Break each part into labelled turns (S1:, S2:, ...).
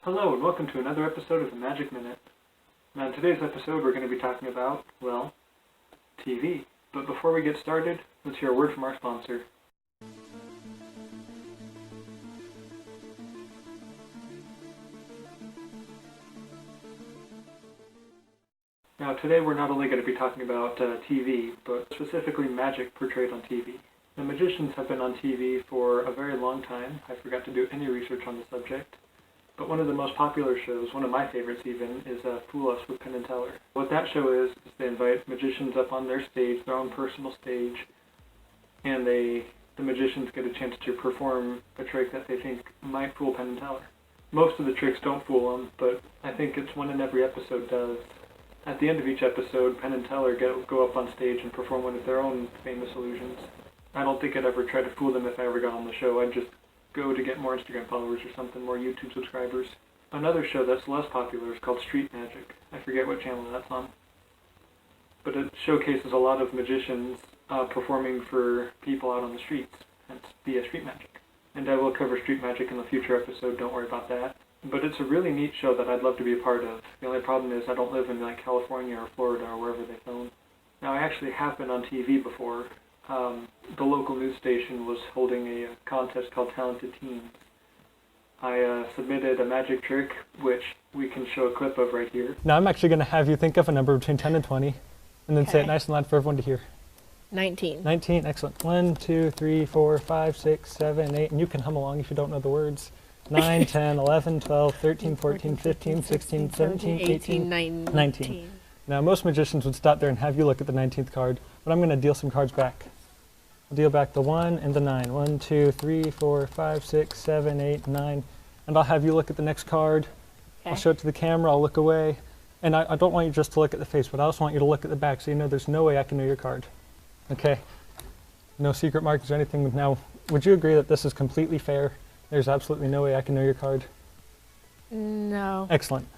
S1: Hello and welcome to another episode of the Magic Minute. Now in today's episode we're going to be talking about, well, TV. But before we get started, let's hear a word from our sponsor. Now today we're not only going to be talking about TV, but specifically magic portrayed on TV. The magicians have been on TV for a very long time. I forgot to do any research on the subject. But one of the most popular shows, one of my favorites even, is Fool Us with Penn and Teller. What that show is they invite magicians up on their stage, their own personal stage, and the magicians get a chance to perform a trick that they think might fool Penn and Teller. Most of the tricks don't fool them, but I think it's one in every episode does. At the end of each episode, Penn and Teller go up on stage and perform one of their own famous illusions. I don't think I'd ever try to fool them if I ever got on the show. I'd just go to get more Instagram followers or something, more YouTube subscribers. Another show that's less popular is called Street Magic. I forget what channel that's on. But it showcases a lot of magicians performing for people out on the streets. That's via Street Magic. And I will cover Street Magic in the future episode, don't worry about that. But it's a really neat show that I'd love to be a part of. The only problem is I don't live in like California or Florida or wherever they film. Now I actually have been on TV before. The local news station was holding a contest called Talented Teens. I submitted a magic trick, which we can show a clip of right here.
S2: Now I'm actually going to have you think of a number between 10 and 20, and then say it
S3: Okay.
S2: nice and loud for everyone to hear.
S3: 19.
S2: 19, excellent. 1, 2, 3, 4, 5, 6, 7, 8, and you can hum along if you don't know the words. 9, 10, 11, 12, 13, 14, 15, 16, 17, 18, 19. Now most magicians would stop there and have you look at the 19th card, but I'm going to deal some cards back. I'll deal back the 1 and the 9. 1, 2, 3, 4, 5, 6, 7, 8, 9. And I'll have you look at the next card.
S3: Okay.
S2: I'll show it to the camera, I'll look away. And I don't want you just to look at the face, but I also want you to look at the back so you know there's no way I can know your card. Okay? No secret markings or anything. Now, would you agree that this is completely fair? There's absolutely no way I can know your card.
S3: No.
S2: Excellent.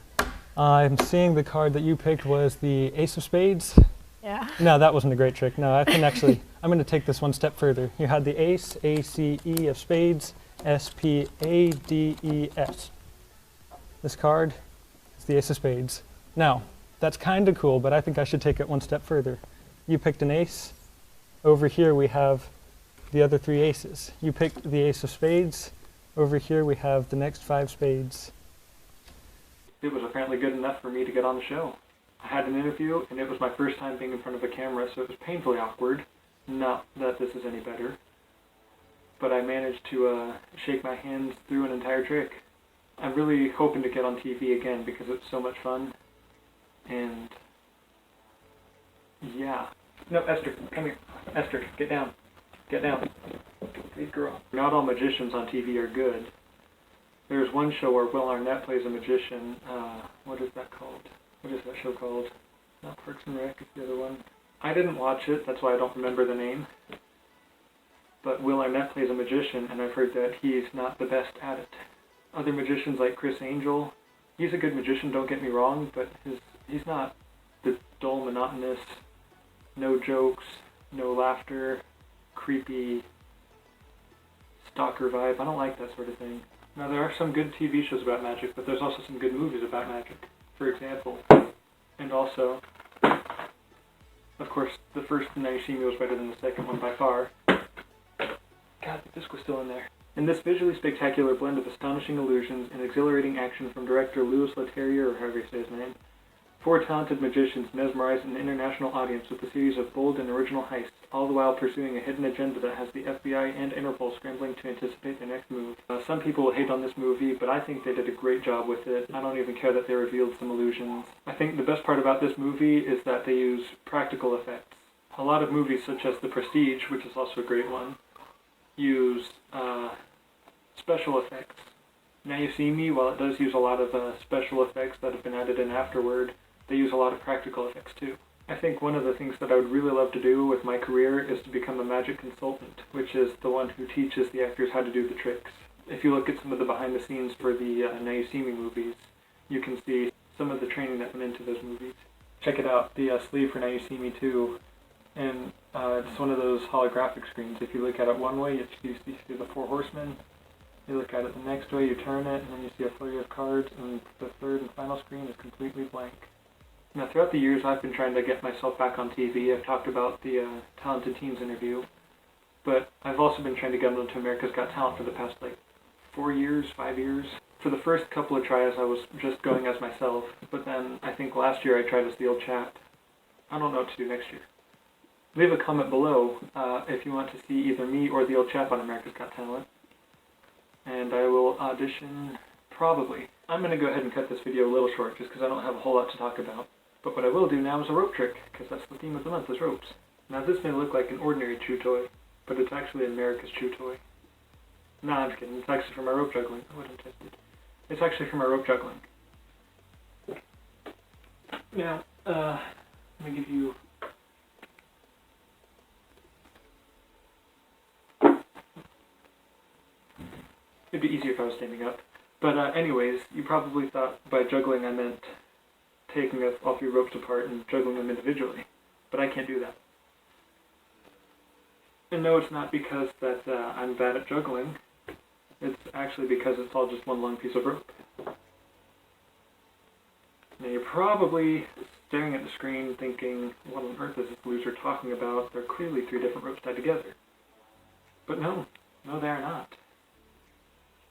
S2: I'm seeing the card that you picked was the Ace of Spades.
S3: Yeah.
S2: No, that wasn't a great trick. No, I can actually, I'm going to take this one step further. You had the Ace, A-C-E of Spades, S-P-A-D-E-S. This card is the Ace of Spades. Now, that's kind of cool, but I think I should take it one step further. You picked an ace. Over here we have the other 3 aces. You picked the Ace of Spades. Over here we have the next 5 spades.
S1: It was apparently good enough for me to get on the show. I had an interview, and it was my first time being in front of a camera, so it was painfully awkward. Not that this is any better. But I managed to shake my hands through an entire trick. I'm really hoping to get on TV again because it's so much fun. And yeah. No, Esther, come here. Esther, get down. Get down. Good girl. Not all magicians on TV are good. There's one show where Will Arnett plays a magician. What is that called? What is that show called? Not Parks and Rec, it's the other one. I didn't watch it, that's why I don't remember the name. But Will Arnett plays a magician, and I've heard that he's not the best at it. Other magicians like Chris Angel, he's a good magician, don't get me wrong, but he's not the dull, monotonous, no jokes, no laughter, creepy stalker vibe. I don't like that sort of thing. Now there are some good TV shows about magic, but there's also some good movies about magic. For example, and also, of course, the first Now You See Me was better than the second one by far. God, the disc was still in there. In this visually spectacular blend of astonishing illusions and exhilarating action from director Louis Leterrier, or however you say his name, 4 talented magicians mesmerize an international audience with a series of bold and original heists, all the while pursuing a hidden agenda that has the FBI and Interpol scrambling to anticipate their next move. Some people will hate on this movie, but I think they did a great job with it. I don't even care that they revealed some illusions. I think the best part about this movie is that they use practical effects. A lot of movies, such as The Prestige, which is also a great one, use special effects. Now You See Me, while it does use a lot of special effects that have been added in afterward, they use a lot of practical effects too. I think one of the things that I would really love to do with my career is to become a magic consultant, which is the one who teaches the actors how to do the tricks. If you look at some of the behind the scenes for the Now You See Me movies, you can see some of the training that went into those movies. Check it out, the sleeve for Now You See Me 2, and it's one of those holographic screens. If you look at it one way, you see the 4 horsemen, You look at it the next way, you turn it, and then you see a flurry of cards, and the third and final screen is completely blank. Now, throughout the years, I've been trying to get myself back on TV. I've talked about the Talented Teens interview, but I've also been trying to get onto America's Got Talent for the past, 4 years, 5 years. For the first couple of tries, I was just going as myself, but then I think last year I tried as the old chat. I don't know what to do next year. Leave a comment below if you want to see either me or the old chap on America's Got Talent, and I will audition probably. I'm going to go ahead and cut this video a little short just because I don't have a whole lot to talk about. But what I will do now is a rope trick, because that's the theme of the month, is ropes. Now this may look like an ordinary chew toy, but it's actually America's chew toy. No, I'm just kidding. It's actually for my rope juggling. I wasn't tested. It's actually for my rope juggling. Now, let me give you... It'd be easier if I was standing up. But anyways, you probably thought by juggling I meant taking all 3 ropes apart and juggling them individually. But I can't do that. And no, it's not because that I'm bad at juggling. It's actually because it's all just one long piece of rope. Now you're probably staring at the screen thinking, what on earth is this loser talking about? They're clearly 3 different ropes tied together. But no, they are not.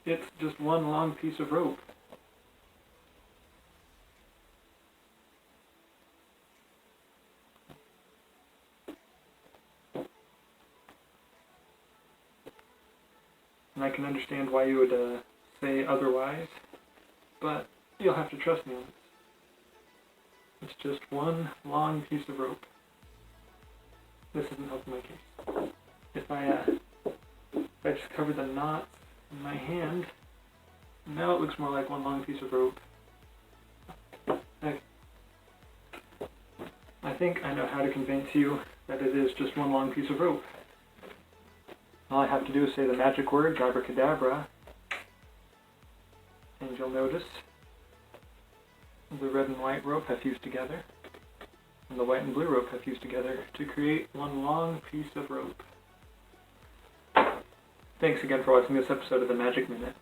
S1: It's just one long piece of rope. And I can understand why you would say otherwise, but you'll have to trust me on this. It's just one long piece of rope. This isn't helping my case. If I just cover the knots in my hand, now it looks more like one long piece of rope. I think I know how to convince you that it is just one long piece of rope. All I have to do is say the magic words, abracadabra, and you'll notice the red and white rope have fused together, and the white and blue rope have fused together to create one long piece of rope. Thanks again for watching this episode of The Magic Minute.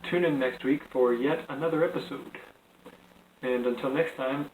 S1: Tune in next week for yet another episode. And until next time,